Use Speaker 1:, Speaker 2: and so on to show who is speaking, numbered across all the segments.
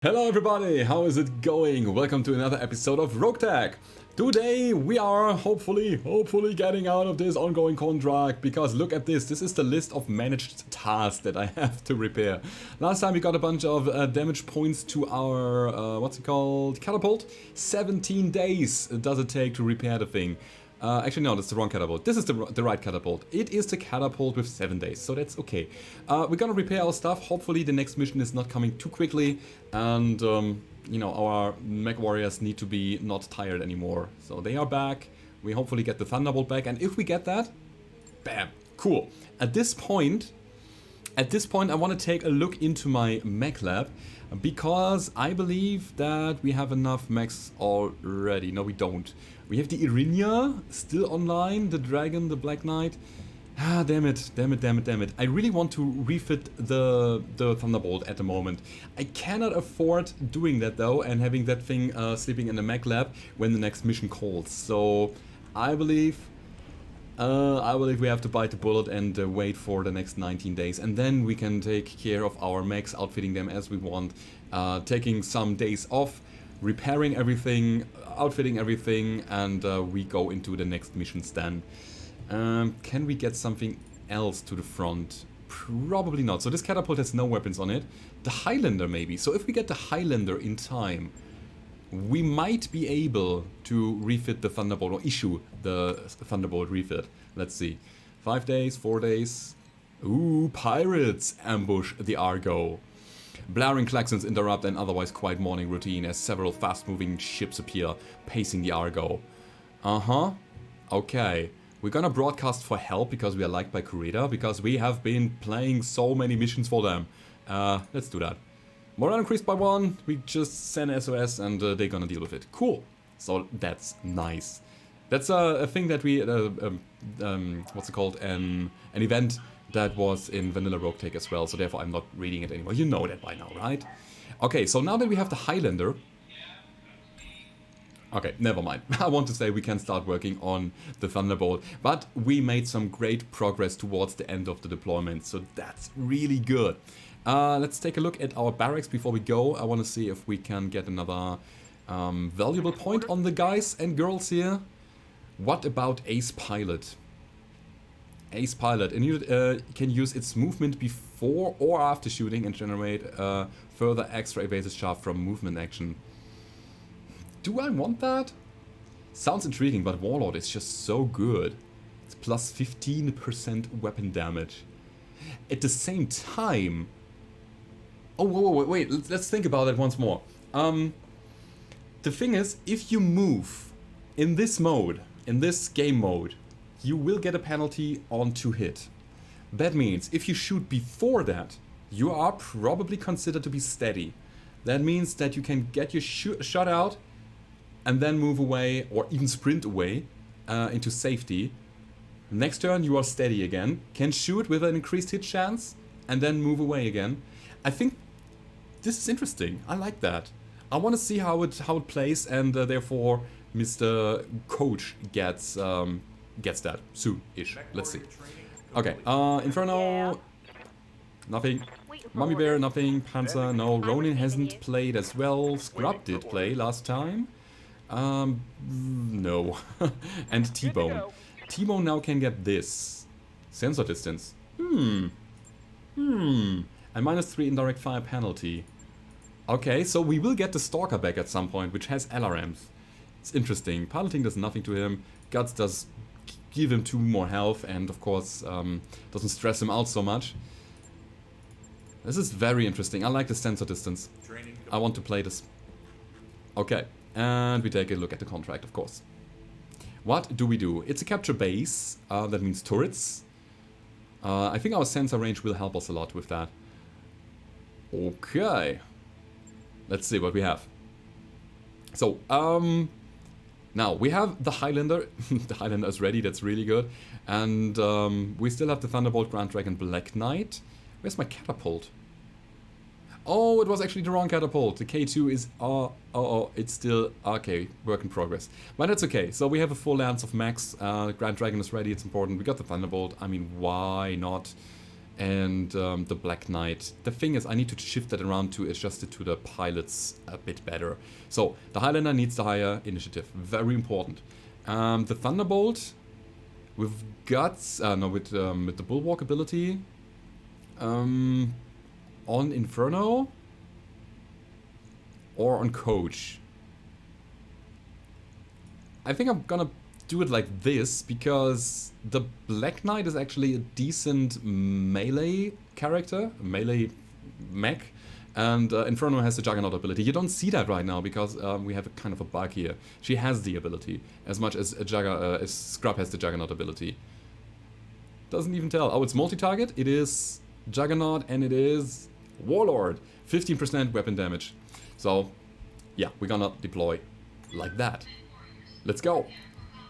Speaker 1: Hello everybody, how is it going? Welcome to another episode of RogueTech. Today we are hopefully getting out of this ongoing contract, because look at this is the list of managed tasks that I have to repair. Last time we got a bunch of damage points to our, what's it called, catapult. 17 days does it take to repair the thing. Actually, no, that's the wrong catapult. This is the right catapult. It is the catapult with 7 days, so that's okay. We're gonna repair our stuff. Hopefully the next mission is not coming too quickly, and you know, our mech warriors need to be not tired anymore. So they are back. We hopefully get the Thunderbolt back, and if we get that, bam, cool. At this point, I want to take a look into my mech lab, because I believe that we have enough mechs already. No, we don't. We have the Irinia still online, the Dragon, the Black Knight. Ah, damn it. I really want to refit the Thunderbolt at the moment. I cannot afford doing that though, and having that thing sleeping in the mech lab when the next mission calls. So I believe we have to bite the bullet and wait for the next 19 days, and then we can take care of our mechs, outfitting them as we want, taking some days off, repairing everything, outfitting everything, and we go into the next missions then. Can we get something else to the front? Probably not. So this catapult has no weapons on it. The Highlander maybe. So if we get the Highlander in time, we might be able to refit the Thunderbolt, or issue the Thunderbolt refit. Let's see. 5 days, 4 days. Ooh, pirates ambush the Argo. Blaring klaxons interrupt an otherwise quiet morning routine as several fast-moving ships appear, pacing the Argo. Okay. We're gonna broadcast for help because we are liked by Kurita, because we have been playing so many missions for them. Let's do that. Morale increased by 1, we just send SOS and they're gonna deal with it. Cool. So that's nice. That's a thing that we, what's it called, an event that was in Vanilla RogueTech as well, so therefore I'm not reading it anymore. You know that by now, right? Okay, so now that we have the Highlander... Okay, never mind. I want to say we can start working on the Thunderbolt, but we made some great progress towards the end of the deployment, so that's really good. Let's take a look at our barracks before we go. I want to see if we can get another valuable point on the guys and girls here. What about Ace Pilot? Ace Pilot, and you can use its movement before or after shooting and generate further extra evasive shaft from movement action. Do I want that? Sounds intriguing, but Warlord is just so good. It's plus 15% weapon damage. At the same time... Oh, wait, let's think about it once more. The thing is, if you move in this mode, in this game mode, you will get a penalty on 2 hit. That means if you shoot before that, you are probably considered to be steady. That means that you can get your shot out and then move away, or even sprint away into safety. Next turn you are steady again, can shoot with an increased hit chance, and then move away again. I think this is interesting. I like that. I want to see how it plays, and therefore Mr. Coach gets that soon-ish. Let's see. Okay, Inferno, nothing. Mummy Bear, nothing. Panzer, no. Ronin hasn't played as well. Scrub did play last time. No. And T-Bone. T-Bone now can get this. Sensor distance. And -3 indirect fire penalty. Okay, so we will get the Stalker back at some point, which has LRMs. It's interesting. Piloting does nothing to him. Guts does give him 2 more health, and of course doesn't stress him out so much. This is very interesting. I like the sensor distance. I want to play this. Okay. And we take a look at the contract, of course. What do we do? It's a capture base, that means turrets. I think our sensor range will help us a lot with that. Okay. Let's see what we have. So, now we have the Highlander. The Highlander is ready, that's really good. And we still have the Thunderbolt, Grand Dragon, Black Knight. Where's my catapult? Oh, it was actually the wrong catapult. The K2 is... it's still... Okay, work in progress. But that's okay. So we have a full lance of mechs. Grand Dragon is ready, it's important. We got the Thunderbolt. I mean, why not? and the Black Knight. The thing is, I need to shift that around to adjust it to the pilots a bit better. So, the Highlander needs the higher initiative. Very important. The Thunderbolt with Guts, with the Bulwark ability on Inferno or on Coach. I think I'm gonna do it like this because the Black Knight is actually a decent melee character, melee mech, and Inferno has the Juggernaut ability. You don't see that right now because we have a kind of a bug here. She has the ability as much as as Scrub has the Juggernaut ability. Doesn't even tell. Oh, it's multi-target. It is Juggernaut and it is Warlord. 15% weapon damage. So, yeah, we're gonna deploy like that. Let's go.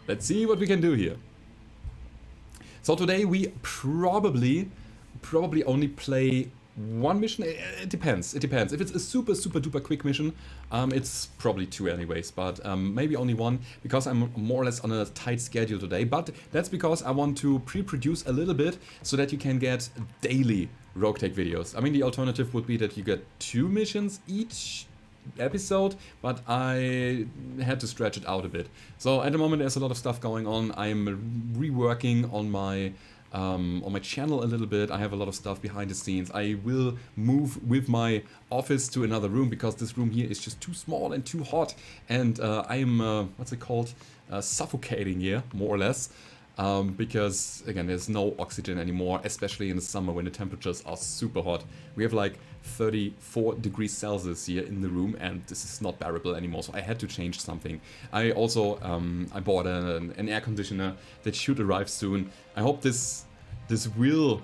Speaker 1: Let's see what we can do here. So today we probably only play one mission. It depends. It depends. If it's a super duper quick mission, it's probably two anyways. But maybe only one because I'm more or less on a tight schedule today. But that's because I want to pre-produce a little bit so that you can get daily RogueTech videos. I mean, the alternative would be that you get 2 missions each episode, but I had to stretch it out a bit. So at the moment there's a lot of stuff going on. I'm reworking on my channel a little bit. I have a lot of stuff behind the scenes. I will move with my office to another room because this room here is just too small and too hot, and I'm what's it called, suffocating here more or less. Because again, there's no oxygen anymore, especially in the summer when the temperatures are super hot. We have like 34 degrees Celsius here in the room, and this is not bearable anymore, so I had to change something. I also I bought an air conditioner that should arrive soon. I hope this will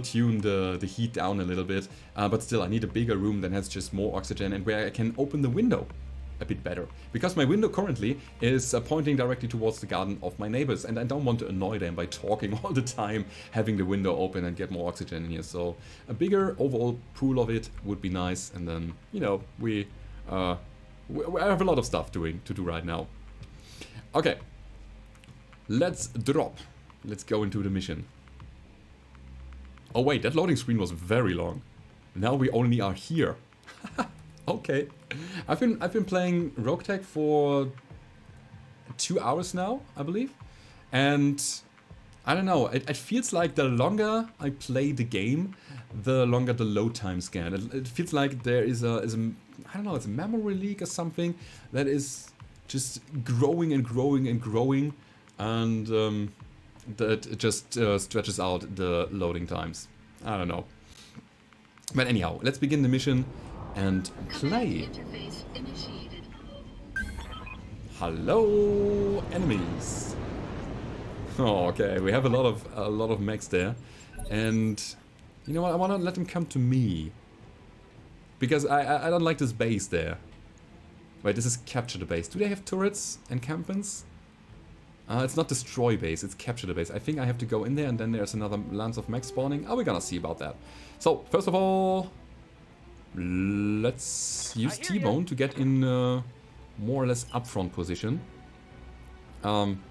Speaker 1: tune the heat down a little bit, but still I need a bigger room that has just more oxygen and where I can open the window a bit better, because my window currently is pointing directly towards the garden of my neighbors, and I don't want to annoy them by talking all the time, having the window open and get more oxygen in here. So a bigger overall pool of it would be nice, and then, you know, we have a lot of stuff to do right now. Okay, let's drop. Let's go into the mission. Oh wait, that loading screen was very long. Now we only are here. Okay, I've been playing RogueTech for 2 hours now, I believe, and I don't know. It feels like the longer I play the game, the longer the load times get. It feels like there is a I don't know, it's a memory leak or something that is just growing and growing and growing, and that it just stretches out the loading times. I don't know. But anyhow, let's begin the mission and play. Hello, enemies. Oh, okay, we have a lot of mechs there, and you know what? I want to let them come to me because I don't like this base there. Wait, this is capture the base. Do they have turrets, encampments? It's not destroy base, it's capture the base. I think I have to go in there, and then there's another lance of mechs spawning. Oh, we're gonna see about that. So first of all, let's use T-Bone to get in more or less upfront position.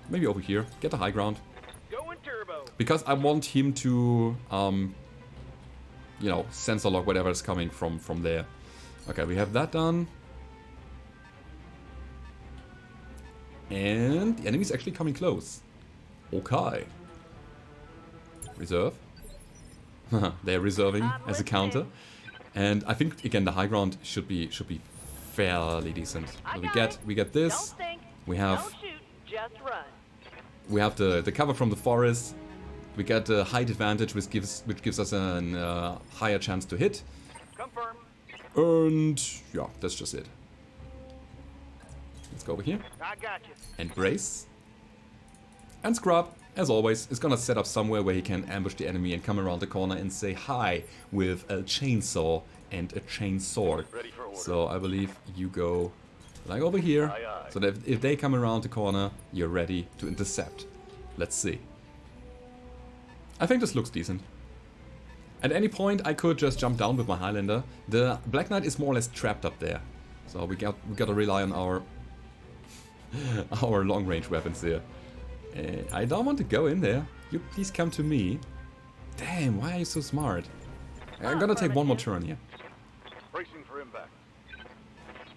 Speaker 1: Maybe over here, get the high ground. Because I want him to, you know, sensor lock whatever is coming from there. Okay, we have that done. And the enemy's actually coming close. Okay. Reserve. They're reserving as a counter. And I think again the high ground should be fairly decent. We get this. We have the cover from the forest. We get the height advantage, which gives us a higher chance to hit.
Speaker 2: Confirm.
Speaker 1: And yeah, that's just it. Let's go over here.
Speaker 2: I got you.
Speaker 1: And brace. And Scrub, as always, is gonna set up somewhere where he can ambush the enemy and come around the corner and say hi with a chainsaw and a chainsaw. So I believe you go like over here, so that if they come around the corner, you're ready to intercept. Let's see. I think this looks decent. At any point, I could just jump down with my Highlander. The Black Knight is more or less trapped up there, so we gotta rely on our long-range weapons here. I don't want to go in there. You please come to me. Damn, why are you so smart? I'm gonna take one more turn here.
Speaker 2: Bracing for impact.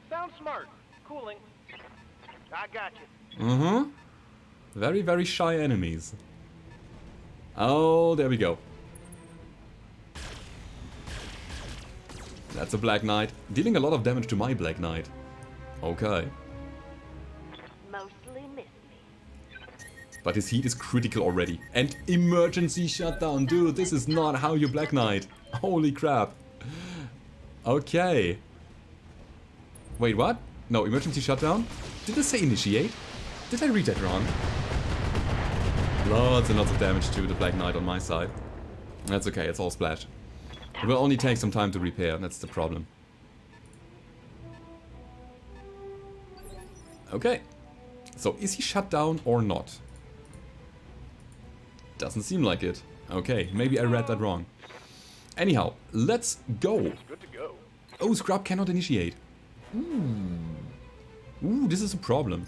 Speaker 2: Sounds smart. Cooling. I got you.
Speaker 1: Mm-hmm. Very, very shy enemies. Oh, there we go. That's a Black Knight. Dealing a lot of damage to my Black Knight. Okay.
Speaker 3: Mostly miss me.
Speaker 1: But his heat is critical already. And emergency shutdown. Dude, this is not how you Black Knight. Holy crap. Okay. Wait, what? No, emergency shutdown? Did I say initiate? Did I read that wrong? Lots and lots of damage to the Black Knight on my side. That's okay, it's all splash. It will only take some time to repair, that's the problem. Okay. So, is he shut down or not? Doesn't seem like it. Okay, maybe I read that wrong. Anyhow, let's go.
Speaker 2: Good to go.
Speaker 1: Oh, Scrub cannot initiate. Ooh, this is a problem.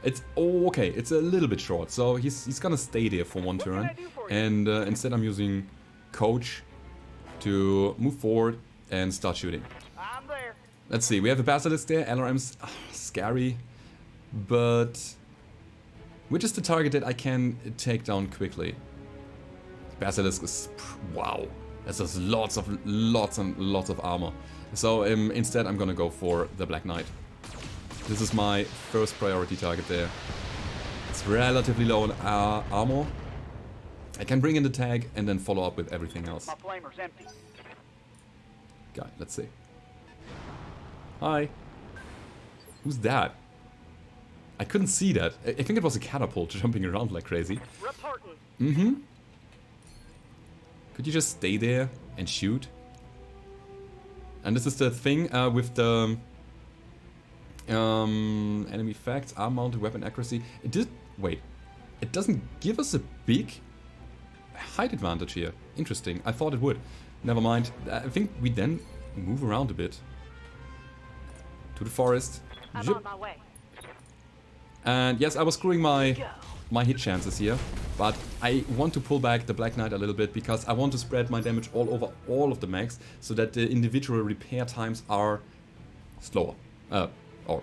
Speaker 1: It's okay. It's a little bit short, so he's gonna stay there for one turn, and instead I'm using Coach to move forward and start shooting.
Speaker 2: I'm there.
Speaker 1: Let's see. We have a Basilisk there. LRM's scary, but which is the target that I can take down quickly? Basilisk is wow. This is lots and lots of armor. So instead I'm gonna go for the Black Knight. This is my first priority target there. It's relatively low on armor. I can bring in the tag and then follow up with everything else.
Speaker 2: My flamer's empty.
Speaker 1: Okay, let's see. Hi. Who's that? I couldn't see that. I think it was a catapult jumping around like crazy.
Speaker 2: Reporting.
Speaker 1: Mm-hmm. Could you just stay there and shoot? And this is the thing with the enemy facts, arm mounted weapon accuracy. It did. Wait, it doesn't give us a big height advantage here. Interesting. I thought it would. Never mind. I think we then move around a bit to the forest.
Speaker 3: I'm on my way.
Speaker 1: And yes, I was screwing my hit chances here, but I want to pull back the Black Knight a little bit because I want to spread my damage all over all of the mechs so that the individual repair times are slower. Or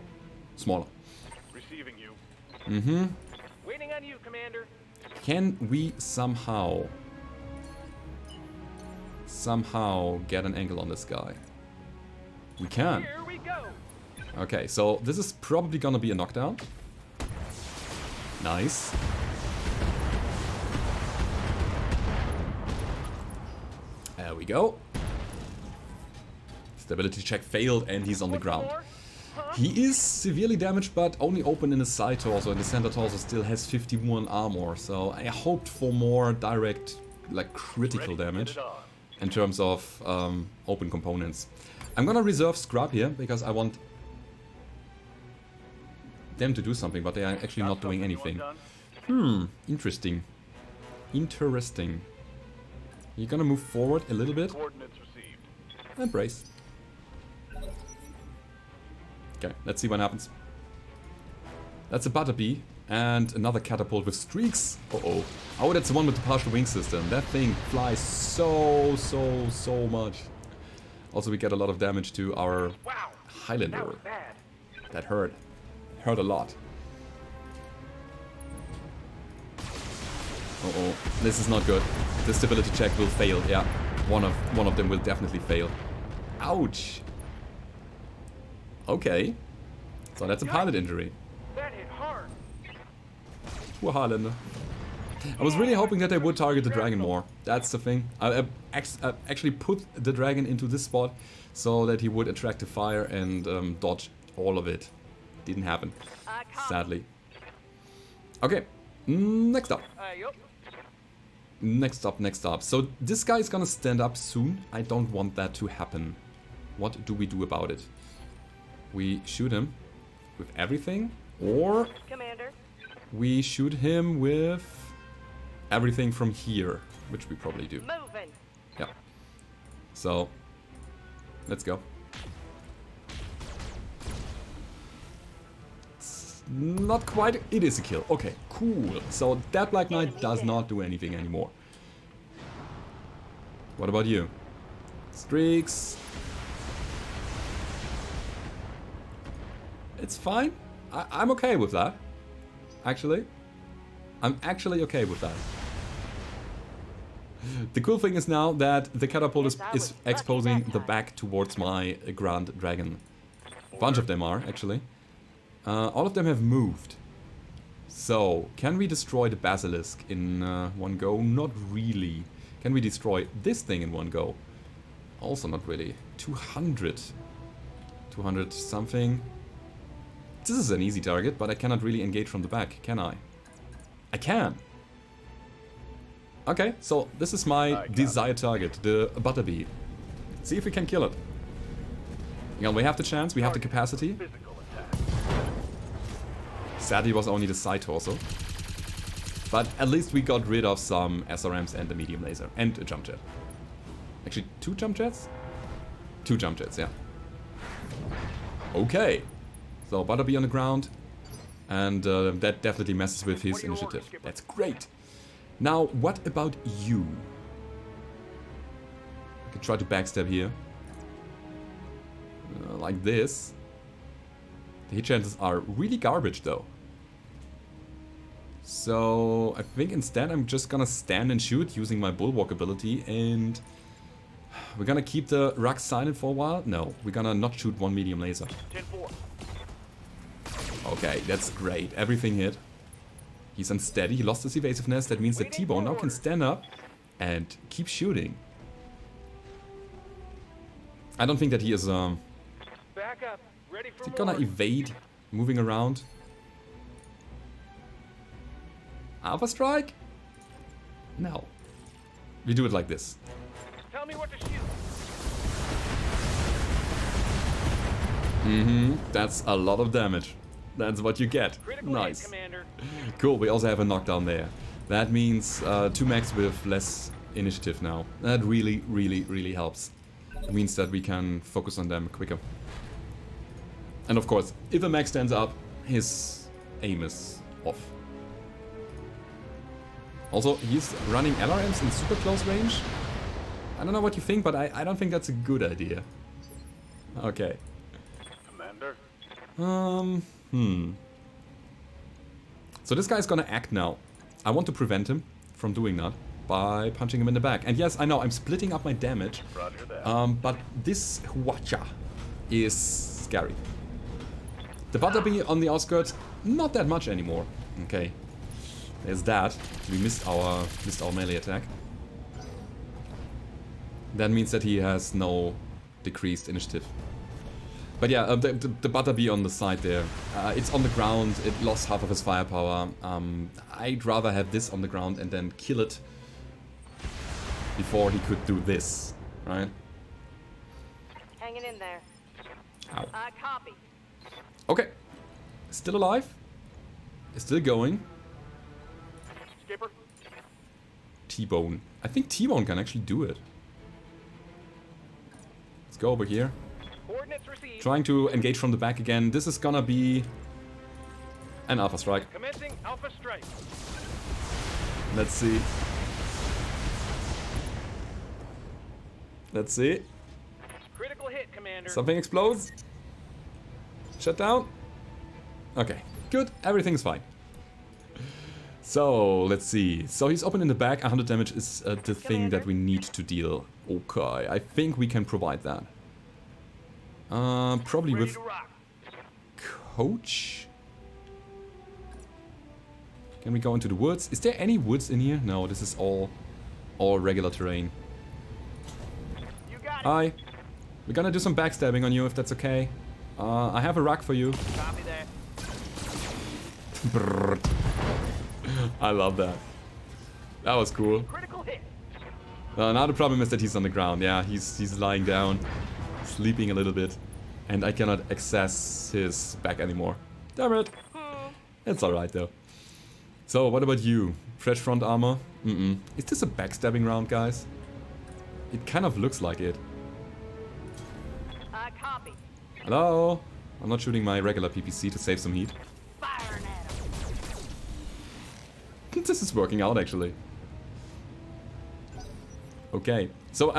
Speaker 1: smaller.
Speaker 2: Receiving you.
Speaker 1: Mm-hmm.
Speaker 2: Waiting on you, Commander.
Speaker 1: Can we somehow get an angle on this guy? We can.
Speaker 2: Here we go.
Speaker 1: Okay, so this is probably gonna be a knockdown. Nice. There we go. Stability check failed and he's on the ground. He is severely damaged, but only open in the side torso, and the center torso still has 51 armor, so I hoped for more direct, like critical damage in terms of open components. I'm gonna reserve Scrub here, because I want them to do something, but they are actually not doing anything. Interesting. Interesting. You're gonna move forward a little bit.
Speaker 2: Coordinates received.
Speaker 1: And brace. Okay, let's see what happens. That's a Butterbee and another catapult with streaks. Uh-oh. Oh, that's the one with the partial wing system. That thing flies so much. Also, we get a lot of damage to our
Speaker 2: Wow.
Speaker 1: Highlander.
Speaker 2: That was bad.
Speaker 1: That hurt. Hurt a lot. Uh-oh. This is not good. The stability check will fail. Yeah, one of them will definitely fail. Ouch. Okay. So that's a pilot injury.
Speaker 2: That hit hard.
Speaker 1: Poor Highlander. I was really hoping that they would target the dragon more. That's the thing. I actually put the dragon into this spot so that he would attract the fire and dodge all of it. Didn't happen, sadly. Okay, next up.
Speaker 2: Yup.
Speaker 1: Next up. So this guy is gonna stand up soon. I don't want that to happen. What do we do about it? We shoot him with everything, or
Speaker 3: Commander.
Speaker 1: we shoot him with everything from here, which we probably do.
Speaker 3: Moving.
Speaker 1: Yeah. So, let's go. It's not quite. It is a kill. Okay, cool. So that Black Knight does not do anything anymore. What about you? Streaks. It's fine. I'm okay with that. Actually. I'm actually okay with that. The cool thing is now that the catapult is exposing the back towards my Grand Dragon. A bunch of them are, actually. All of them have moved. So, can we destroy the Basilisk in one go? Not really. Can we destroy this thing in one go? Also not really. 200. 200 something. This is an easy target, but I cannot really engage from the back, can I? I can! Okay, so this is my desired target, the Butterbee. See if we can kill it. You know, we have the chance, we have the capacity.
Speaker 2: Physical attack.
Speaker 1: Sadly, it was only the side torso. But at least we got rid of some SRMs and the medium laser. And a jump jet. Actually, 2 jump jets? 2 jump jets, yeah. Okay. So, Butterbee on the ground. And that definitely messes with his initiative. That's great. Now, what about you? I could try to backstab here. Like this. The hit chances are really garbage, though. So, I think instead I'm just gonna stand and shoot using my Bulwark ability, and we're gonna keep the Rug silent for a while. No, we're gonna not shoot one medium laser.
Speaker 2: 10-4.
Speaker 1: Okay, that's great. Everything hit. He's unsteady. He lost his evasiveness. That means that T-Bone now can stand up and keep shooting. I don't think that he is
Speaker 2: Back up. Ready for
Speaker 1: is he gonna
Speaker 2: more.
Speaker 1: evade moving around? Alpha Strike? No. We do it like this.
Speaker 2: Tell me what to shoot.
Speaker 1: That's a lot of damage. That's what you get.
Speaker 2: Critical
Speaker 1: Nice.
Speaker 2: hit, Commander.
Speaker 1: Cool, we also have a knockdown there. That means 2 mechs with less initiative now. That really, really, really helps. It means that we can focus on them quicker. And of course, if a mech stands up, his aim is off. Also, he's running LRMs in super close range. I don't know what you think, but I don't think that's a good idea. Okay.
Speaker 2: Commander.
Speaker 1: So this guy's gonna act now. I want to prevent him from doing that by punching him in the back. And yes, I know, I'm splitting up my damage.
Speaker 2: Roger that.
Speaker 1: But this Huacha is scary. The Butterbee on the outskirts, not that much anymore. Okay. There's that. We missed our melee attack. That means that he has no decreased initiative. But yeah, the Butterbee on the side there, it's on the ground, it lost half of his firepower. I'd rather have this on the ground and then kill it before he could do this, right?
Speaker 3: Hanging in there.
Speaker 1: Ow.
Speaker 3: Copy.
Speaker 1: Okay, still alive, still going.
Speaker 2: Skipper.
Speaker 1: T-Bone. I think T-Bone can actually do it. Let's go over here.
Speaker 2: Coordinates received.
Speaker 1: Trying to engage from the back again. This is gonna be an Alpha Strike.
Speaker 2: Commencing Alpha Strike.
Speaker 1: Let's see. Let's see.
Speaker 2: Critical hit, Commander.
Speaker 1: Something explodes. Shut down. Okay, good. Everything's fine. So, let's see. So he's open in the back. 100 damage is the thing that we need to deal. Okay, I think we can provide that. Probably
Speaker 2: Ready
Speaker 1: with
Speaker 2: to rock.
Speaker 1: Coach. Can we go into the woods? Is there any woods in here? No, this is all regular terrain.
Speaker 2: You got it.
Speaker 1: Hi. We're gonna do some backstabbing on you if that's okay. I have a rug for you.
Speaker 2: Copy that.
Speaker 1: Brrr. I love that. That was cool.
Speaker 2: Critical hit.
Speaker 1: Now the problem is that he's on the ground. Yeah, he's lying down, sleeping a little bit, and I cannot access his back anymore. Damn it. It's alright though. So, what about you? Fresh front armor? Is this a backstabbing round, guys? It kind of looks like it.
Speaker 3: Copy.
Speaker 1: Hello? I'm not shooting my regular PPC to save some heat.
Speaker 3: Firing at him.
Speaker 1: This is working out, actually. Okay, so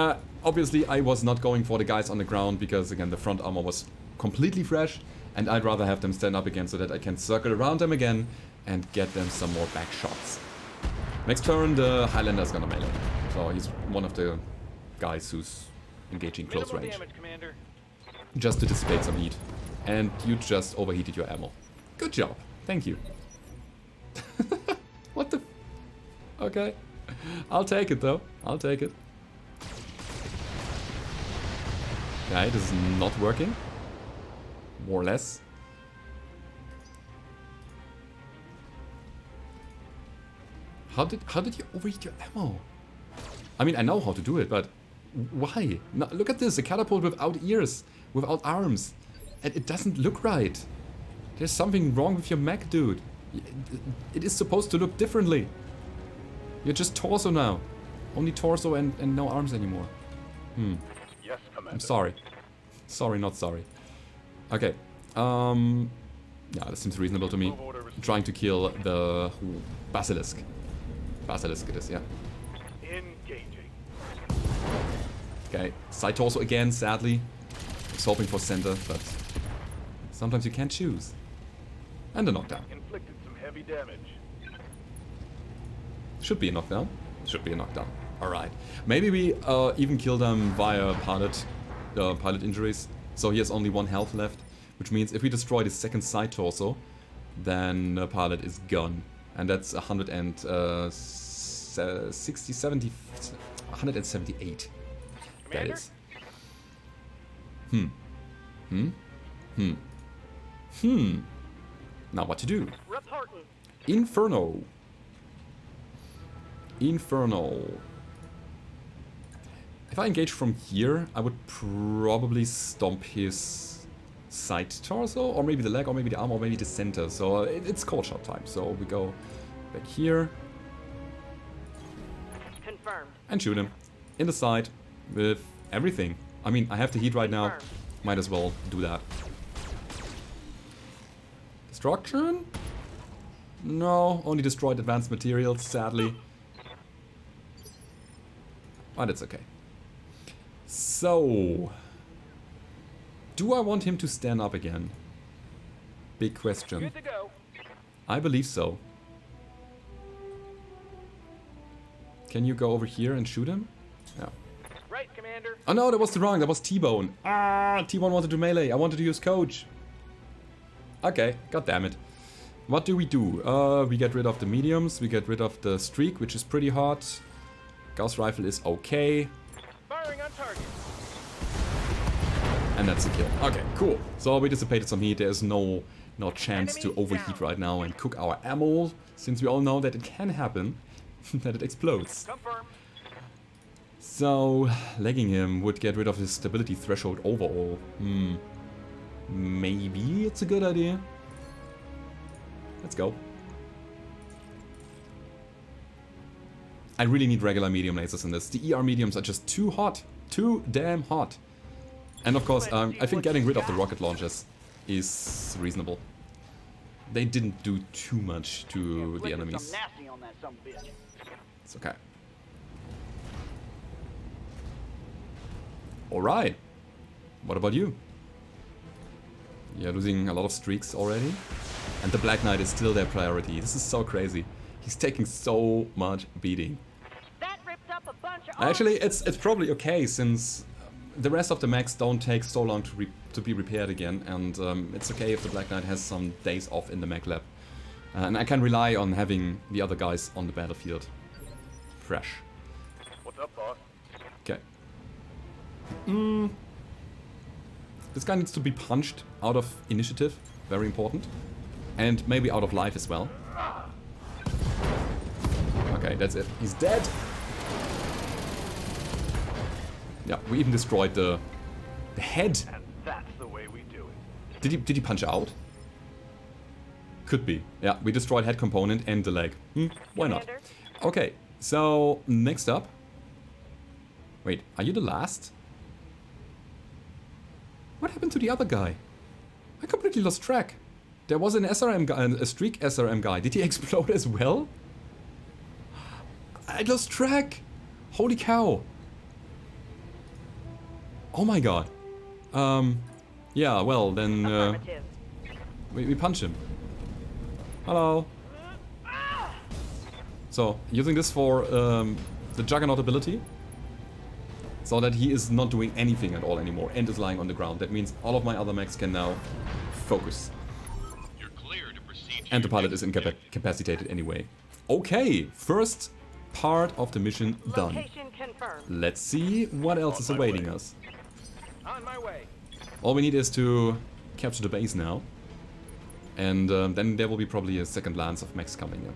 Speaker 1: obviously I was not going for the guys on the ground because again the front armor was completely fresh and I'd rather have them stand up again so that I can circle around them again and get them some more back shots. Next turn the Highlander's gonna melee, so he's one of the guys who's engaging close
Speaker 2: Minimal
Speaker 1: range.
Speaker 2: damage, Commander.
Speaker 1: Just to dissipate some heat. And you just overheated your ammo. Good job, thank you. What the... Okay. I'll take it though, I'll take it. Okay, this is not working. More or less. How did you overheat your ammo? I mean, I know how to do it, but why? No, look at this, a catapult without ears, without arms. And it doesn't look right. There's something wrong with your mech, dude. It is supposed to look differently. You're just torso now. Only torso and no arms anymore.
Speaker 2: Yes, Commander.
Speaker 1: I'm sorry. Sorry, not sorry. Okay. Yeah, this seems reasonable to me. Trying to kill the basilisk. Basilisk it is, yeah.
Speaker 2: Engaging.
Speaker 1: Okay, side torso again, sadly. I was hoping for center, but sometimes you can't choose. And a knockdown.
Speaker 2: Inflicted some heavy damage.
Speaker 1: Should be a knockdown. Should be a knockdown. Alright. Maybe we even kill them via pilot injuries. So he has only 1 health left. Which means if we destroy the second side torso, then the pilot is gone. And that's 178. That is. Now what to do?
Speaker 2: Reporting.
Speaker 1: Inferno. Inferno. If I engage from here, I would probably stomp his side torso, or maybe the leg, or maybe the arm, or maybe the center. So it's cold shot time. So we go back here.
Speaker 3: Confirmed.
Speaker 1: And shoot him. In the side. With everything. I mean, I have the heat right now.
Speaker 3: Confirmed.
Speaker 1: Might as well do that. Destruction? No, only destroyed advanced materials, sadly. But it's okay. So... do I want him to stand up again? Big question.
Speaker 2: Good to go.
Speaker 1: I believe so. Can you go over here and shoot him? Yeah.
Speaker 2: Right, Commander.
Speaker 1: Oh no, that was the wrong. That was T-Bone. Ah, T-Bone wanted to melee. I wanted to use Coach. Okay, god damn it. What do? We get rid of the mediums. We get rid of the streak, which is pretty hot. Gauss rifle is okay.
Speaker 2: Firing on target.
Speaker 1: And that's a kill. Okay, cool. So we dissipated some heat. There's no chance to
Speaker 2: Enemy
Speaker 1: overheat
Speaker 2: down.
Speaker 1: right now and cook our ammo, since we all know that it can happen, that it explodes.
Speaker 2: Confirm.
Speaker 1: So, legging him would get rid of his stability threshold overall. Maybe it's a good idea. Let's go. I really need regular medium lasers in this. The ER mediums are just too hot. Too damn hot. And of course, I think getting rid of the rocket launchers is reasonable. They didn't do too much to the enemies.
Speaker 2: Nasty on that son of a bitch.
Speaker 1: It's okay. Alright. What about you? You're losing a lot of streaks already. And the Black Knight is still their priority. This is so crazy. He's taking so much beating.
Speaker 3: That ripped up a bunch of
Speaker 1: Actually, it's probably okay, since the rest of the mechs don't take so long to be repaired again. And it's okay if the Black Knight has some days off in the mech lab. And I can rely on having the other guys on the battlefield fresh.
Speaker 2: What's up, boss?
Speaker 1: Okay. This guy needs to be punched out of initiative. Very important. And maybe out of life as well. Okay, that's it. He's dead. Yeah, we even destroyed the head.
Speaker 2: And that's the way we do it.
Speaker 1: Did he punch out? Could be. Yeah, we destroyed head component and the leg. Why not?
Speaker 3: Commander?
Speaker 1: Okay, so next up. Wait, are you the last? What happened to the other guy? I completely lost track. There was an SRM guy, a streak SRM guy. Did he explode as well? I lost track. Holy cow. Oh my god. Yeah, well, then
Speaker 3: Affirmative.
Speaker 1: we punch him. Hello. So, using this for the Juggernaut ability. So that he is not doing anything at all anymore and is lying on the ground. That means all of my other mechs can now focus.
Speaker 4: You're clear to proceed to
Speaker 1: And the
Speaker 4: your
Speaker 1: pilot
Speaker 4: next
Speaker 1: is
Speaker 4: objective.
Speaker 1: incapacitated anyway. Okay, first part of the mission done.
Speaker 3: Location confirmed.
Speaker 1: Let's see what else is
Speaker 2: On my
Speaker 1: awaiting
Speaker 2: way.
Speaker 1: us.
Speaker 2: On my way.
Speaker 1: All we need is to capture the base now. And then there will be probably a second lance of mechs coming in.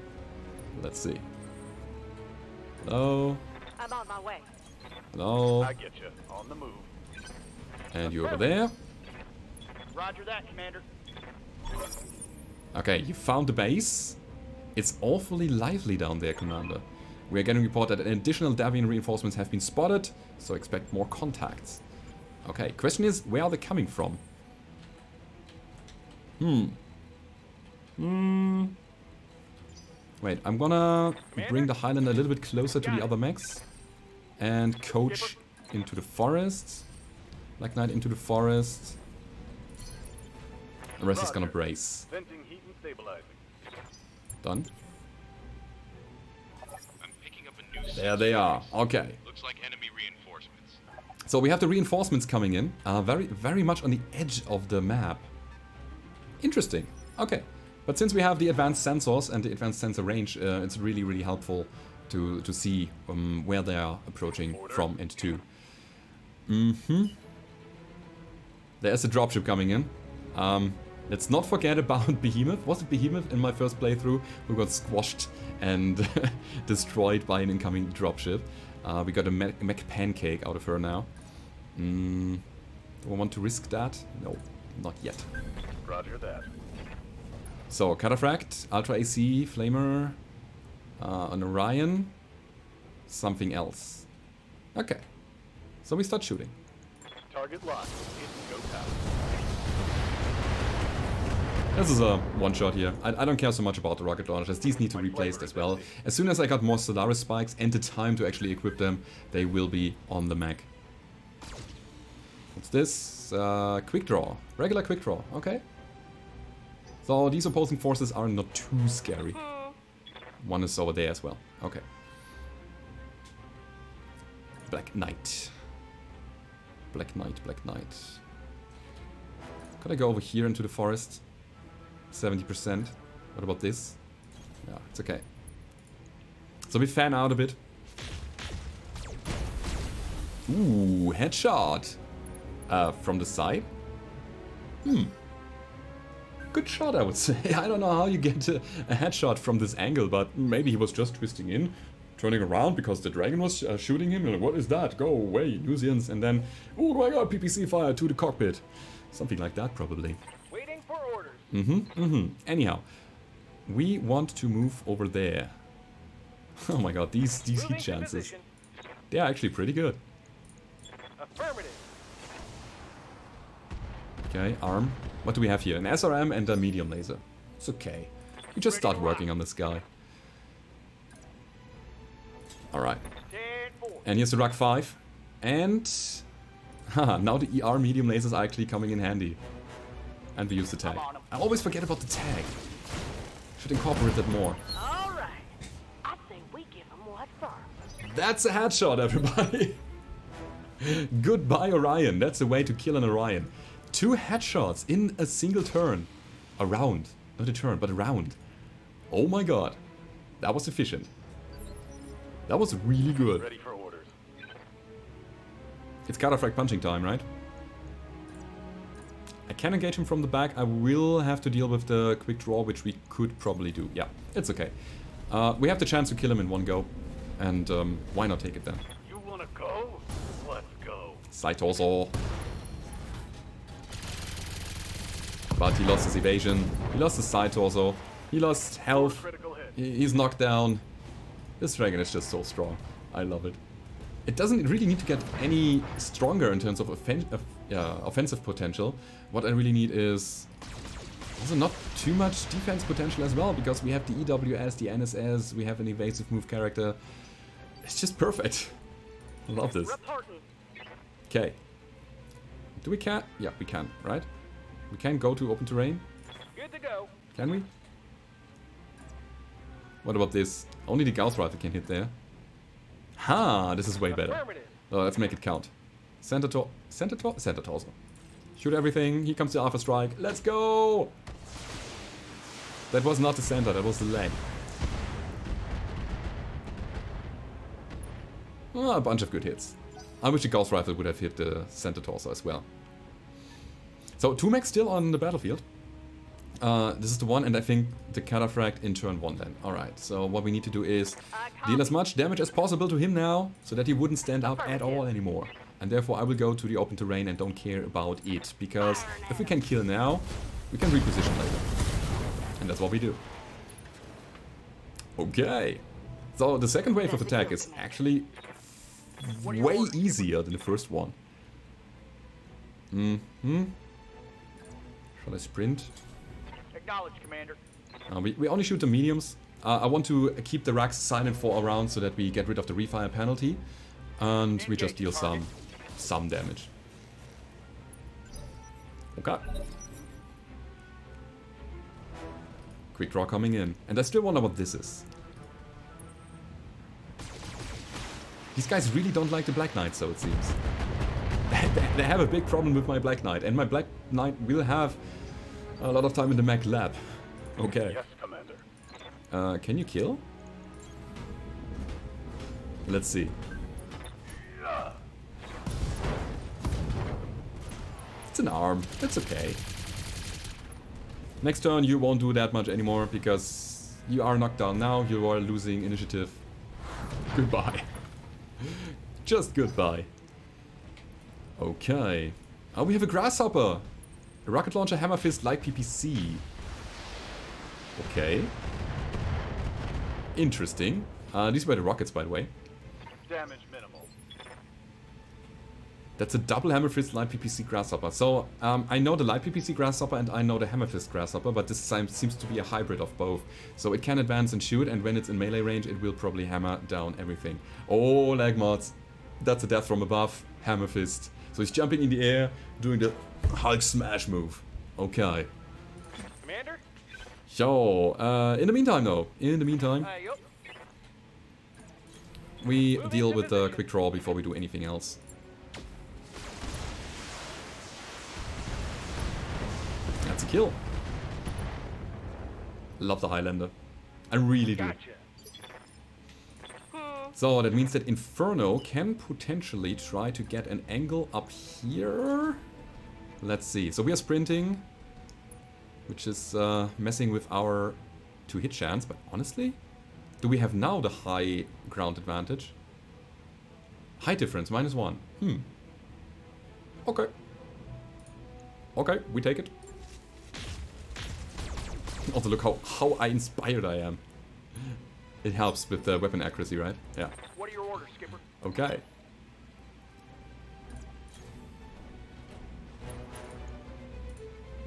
Speaker 1: Let's see. Hello.
Speaker 3: I'm on my way.
Speaker 1: Hello.
Speaker 2: I get you. On the move.
Speaker 1: And you over there.
Speaker 2: Roger that, Commander.
Speaker 1: Okay, you found the base. It's awfully lively down there, Commander. We are getting reported that additional Davian reinforcements have been spotted, so expect more contacts. Okay, question is, where are they coming from? Wait, I'm gonna bring the Highlander a little bit closer to the other mechs. And coach into the forest. Black Knight into the forest. The rest is gonna brace.
Speaker 2: Venting, heat, and stabilizing.
Speaker 1: Done.
Speaker 4: I'm picking up a new
Speaker 1: There they are. Okay.
Speaker 4: Looks like enemy reinforcements.
Speaker 1: So we have the reinforcements coming in. Very much on the edge of the map. Interesting. Okay. But since we have the advanced sensors and the advanced sensor range, it's really, really helpful to see where they are approaching from and to. There's a dropship coming in. Let's not forget about Behemoth. Was it Behemoth in my first playthrough who got squashed and destroyed by an incoming dropship? We got a mech pancake out of her now. Do I want to risk that? No, not yet.
Speaker 2: Roger that.
Speaker 1: So, Cataphract, Ultra AC, Flamer, an Orion, something else. Okay. So we start shooting.
Speaker 2: Target locked. It's go time.
Speaker 1: This is a one-shot here. I don't care so much about the rocket launchers. These need to be replaced as well. As soon as I got more Solaris spikes and the time to actually equip them, they will be on the mech. What's this? Quick draw. Regular quick draw. Okay. So these opposing forces are not too scary. One is over there as well. Okay. Black Knight. Black Knight, Black Knight. Could I go over here into the forest? 70%. What about this? Yeah, it's okay. So we fan out a bit. Ooh, headshot. From the side? Good shot, I would say. I don't know how you get a headshot from this angle, but maybe he was just twisting in, turning around because the dragon was shooting him. Like, what is that? Go away, Nusians. And then, oh my god, PPC fire to the cockpit. Something like that, probably.
Speaker 2: Waiting for orders.
Speaker 1: Anyhow, we want to move over there. Oh my god, these heat
Speaker 2: Moving to
Speaker 1: chances.
Speaker 2: position.
Speaker 1: They are actually pretty good.
Speaker 2: Affirmative.
Speaker 1: Okay, arm. What do we have here? An SRM and a medium laser. It's okay. We just start working on this guy. Alright.
Speaker 2: 10-4.
Speaker 1: And here's the Rug 5. And... haha, now the ER medium lasers are actually coming in handy. And we use the tag. I always forget about the tag. Should incorporate that more.
Speaker 3: All right. I think we give them what's first.
Speaker 1: That's a headshot, everybody! Goodbye, Orion. That's the way to kill an Orion. 2 headshots in a single turn. A round. Not a turn, but a round. Oh my god. That was efficient. That was really good.
Speaker 2: Ready for orders.
Speaker 1: It's Catapult punching time, right? I can engage him from the back. I will have to deal with the quick draw, which we could probably do. Yeah, it's okay. We have the chance to kill him in one go. And why not take it then?
Speaker 2: You wanna go? Let's go.
Speaker 1: Side torso. But he lost his evasion. He lost his side torso. He lost health.
Speaker 2: Critical hit.
Speaker 1: He's knocked down. This dragon is just so strong. I love it. It doesn't really need to get any stronger in terms of offensive potential. What I really need is also not too much defense potential as well, because we have the EWS, the NSS, we have an evasive move character. It's just perfect. I love this.
Speaker 3: Reporting.
Speaker 1: Okay. Do we can? Yeah, we can, right? We can go to open terrain?
Speaker 2: Good to go.
Speaker 1: Can we? What about this? Only the Gauss Rifle can hit there. Ha! This is way better.
Speaker 2: Affirmative.
Speaker 1: Oh, let's make it count. Center torso. Shoot everything. Here comes the Alpha Strike. Let's go! That was not the center, that was the leg. Oh, a bunch of good hits. I wish the Gauss Rifle would have hit the center torso as well. So, 2 mechs still on the battlefield. This is the one, and I think the Catapult in turn 1 then. Alright, so what we need to do is deal as much damage as possible to him now, so that he wouldn't stand out at all anymore. And therefore I will go to the open terrain and don't care about it, because if we can kill now, we can reposition later. And that's what we do. Okay. So the second wave of attack is actually way easier than the first one. Shall I sprint?
Speaker 2: Acknowledge, Commander.
Speaker 1: We only shoot the mediums. I want to keep the racks silent for a round so that we get rid of the refire penalty. And we just deal some damage. Okay. Quick draw coming in. And I still wonder what this is. These guys really don't like the Black Knight, so it seems. They have a big problem with my Black Knight. And my Black Knight will have a lot of time in the mech lab. Okay.
Speaker 2: Yes, Commander.
Speaker 1: Can you kill? Let's see. It's an arm. That's okay. Next turn you won't do that much anymore because you are knocked down now. You are losing initiative. Goodbye. Just goodbye. Okay. Oh, we have a Grasshopper. A rocket launcher, hammer fist, light PPC. Okay. Interesting. These were the rockets, by the way.
Speaker 2: Damage minimal.
Speaker 1: That's a double hammer fist, light PPC Grasshopper. So, I know the light PPC Grasshopper and I know the hammer fist Grasshopper, but this time seems to be a hybrid of both. So it can advance and shoot, and when it's in melee range, it will probably hammer down everything. Oh, lag mods. That's a death from above. Hammer fist. So he's jumping in the air, doing the Hulk smash move. Okay.
Speaker 2: Commander?
Speaker 1: Yo, in the meantime though,
Speaker 2: Yup.
Speaker 1: we deal with the quick draw before we do anything else. That's a kill. Love the Highlander. I really do.
Speaker 2: Gotcha.
Speaker 1: So that means that Inferno can potentially try to get an angle up here. Let's see. So we are sprinting, which is messing with our 2-hit chance. But honestly, do we have now the high ground advantage? High difference, -1. Okay. Okay, we take it. Also, look how inspired I am. It helps with the weapon accuracy, right? Yeah.
Speaker 2: What are your orders, Skipper?
Speaker 1: Okay.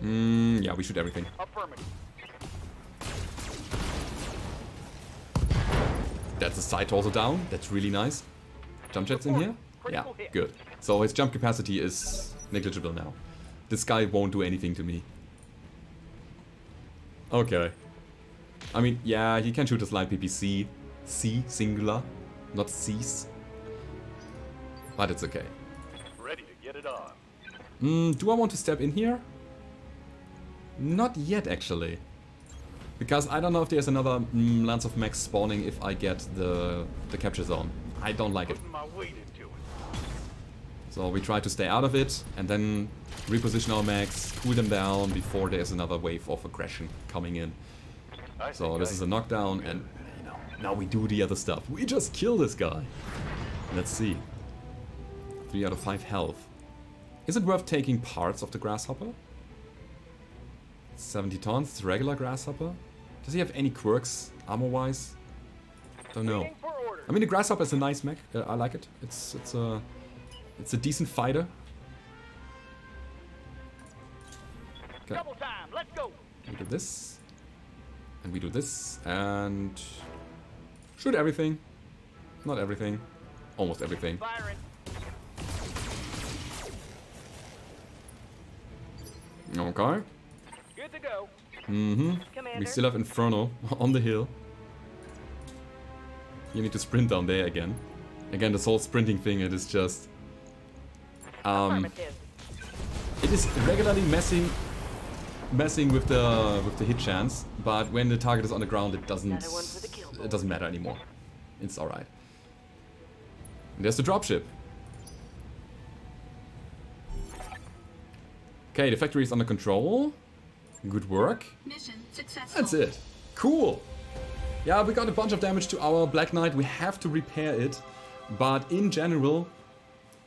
Speaker 1: Yeah, we shoot everything.
Speaker 2: Affirmative.
Speaker 1: That's a side torso down. That's really nice. Jump jets in here? Yeah, good. So his jump capacity is negligible now. This guy won't do anything to me. Okay. I mean, yeah, he can shoot his light PPC. C, singular, not C's. But it's okay.
Speaker 2: Ready to get it on.
Speaker 1: Do I want to step in here? Not yet, actually. Because I don't know if there's another Lance of Max spawning if I get the capture zone. I don't like it.
Speaker 2: Putting my weight into it.
Speaker 1: So we try to stay out of it and then reposition our max, cool them down before there's another wave of aggression coming in. So this is a knockdown and, you know, now we do the other stuff. We just kill this guy. Let's see. 3 out of 5 health. Is it worth taking parts of the Grasshopper? 70 tons, it's a regular Grasshopper. Does he have any quirks, armor-wise? Don't know.
Speaker 2: Waiting for orders.
Speaker 1: I mean, the Grasshopper is a nice mech. I like it. It's a decent fighter. Okay.
Speaker 2: Double time. Let's go.
Speaker 1: We do this. And we do this. And shoot everything. Not everything. Almost everything.
Speaker 2: Firing.
Speaker 1: Okay.
Speaker 2: Good to go.
Speaker 1: Mm-hmm.
Speaker 3: Commander.
Speaker 1: We still have Inferno on the hill. You need to sprint down there again. Again, this whole sprinting thing, it is just...
Speaker 3: Affirmative.
Speaker 1: it is regularly messing with the hit chance, but when the target is on the ground, it doesn't
Speaker 3: Another one for the kill board.
Speaker 1: it doesn't matter anymore. It's all right. And there's the dropship. Okay, the factory is under control. Good work.
Speaker 5: Mission successful.
Speaker 1: That's it. Cool. Yeah, we got a bunch of damage to our Black Knight. We have to repair it, but in general,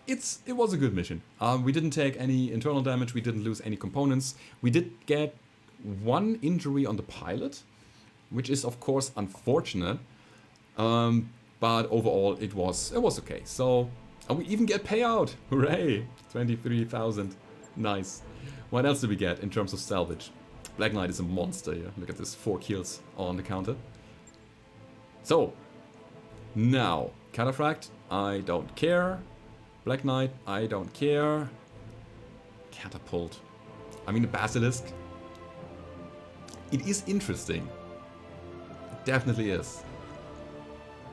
Speaker 1: it was a good mission. We didn't take any internal damage. We didn't lose any components. We did get one injury on the pilot, which is of course unfortunate. But overall, it was okay. So, and we even get payout. Hooray! 23,000. Nice. What else do we get in terms of salvage? Black Knight is a monster here. Look at this, 4 kills on the counter. So, now, Cataphract, I don't care. Black Knight, I don't care. Catapult. I mean, the Basilisk. It is interesting. It definitely is.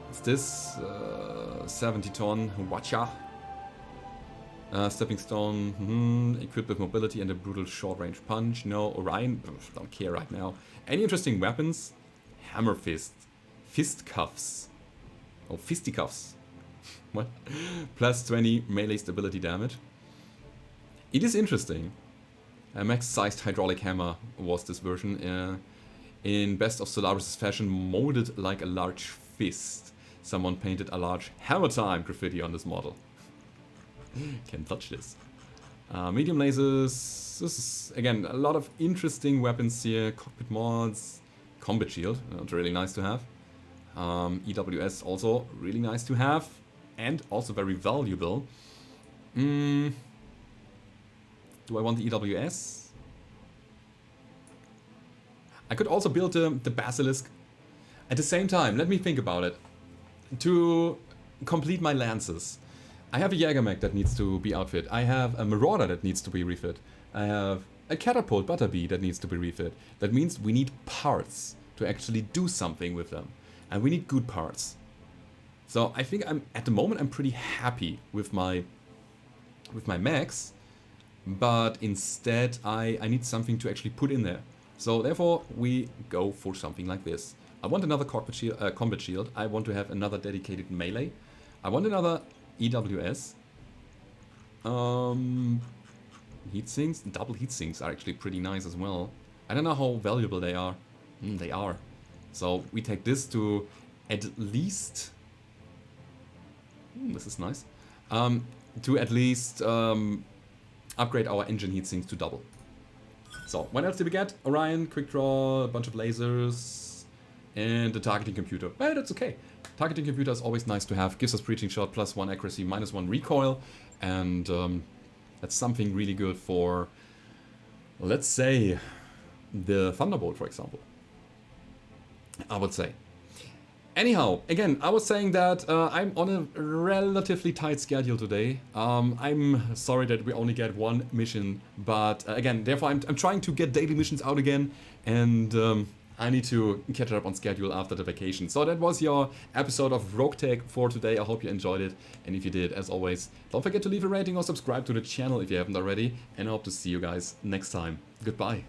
Speaker 1: It's this 70-ton Watcha. Stepping Stone, equipped with mobility and a brutal short-range punch. No, Orion, don't care right now. Any interesting weapons? Hammer Fist. Fist Cuffs. Oh, Fisticuffs. What? Plus 20 melee stability damage. It is interesting. A max-sized hydraulic hammer was this version. In Best of Solaris' fashion, molded like a large fist. Someone painted a large Hammer Time graffiti on this model. Can't touch this. Medium lasers. This is, again, a lot of interesting weapons here. Cockpit mods. Combat shield. It's really nice to have. EWS also really nice to have. And also very valuable. Do I want the EWS? I could also build the Basilisk. At the same time, let me think about it. To complete my lances. I have a Jägermech that needs to be outfit. I have a Marauder that needs to be refit. I have a Catapult Butterbee that needs to be refit. That means we need parts to actually do something with them. And we need good parts. So I think at the moment I'm pretty happy with my mechs. But instead I need something to actually put in there. So therefore we go for something like this. I want another combat shield. I want to have another dedicated melee. I want another EWS. Heatsinks, double heatsinks are actually pretty nice as well. I don't know how valuable they are. They are. So we take this to at least... this is nice. To at least upgrade our engine heatsinks to double. So, what else did we get? Orion, quick draw, a bunch of lasers, and the targeting computer. Well, that's okay. Targeting computer is always nice to have. Gives us breaching shot, +1 accuracy, -1 recoil, and that's something really good for, let's say, the Thunderbolt, for example. I would say. Anyhow, again, I was saying that I'm on a relatively tight schedule today. I'm sorry that we only get one mission, but again, therefore I'm trying to get daily missions out again, and I need to catch up on schedule after the vacation. So that was your episode of RogueTech for today. I hope you enjoyed it, and if you did, as always, don't forget to leave a rating or subscribe to the channel if you haven't already, and I hope to see you guys next time. Goodbye.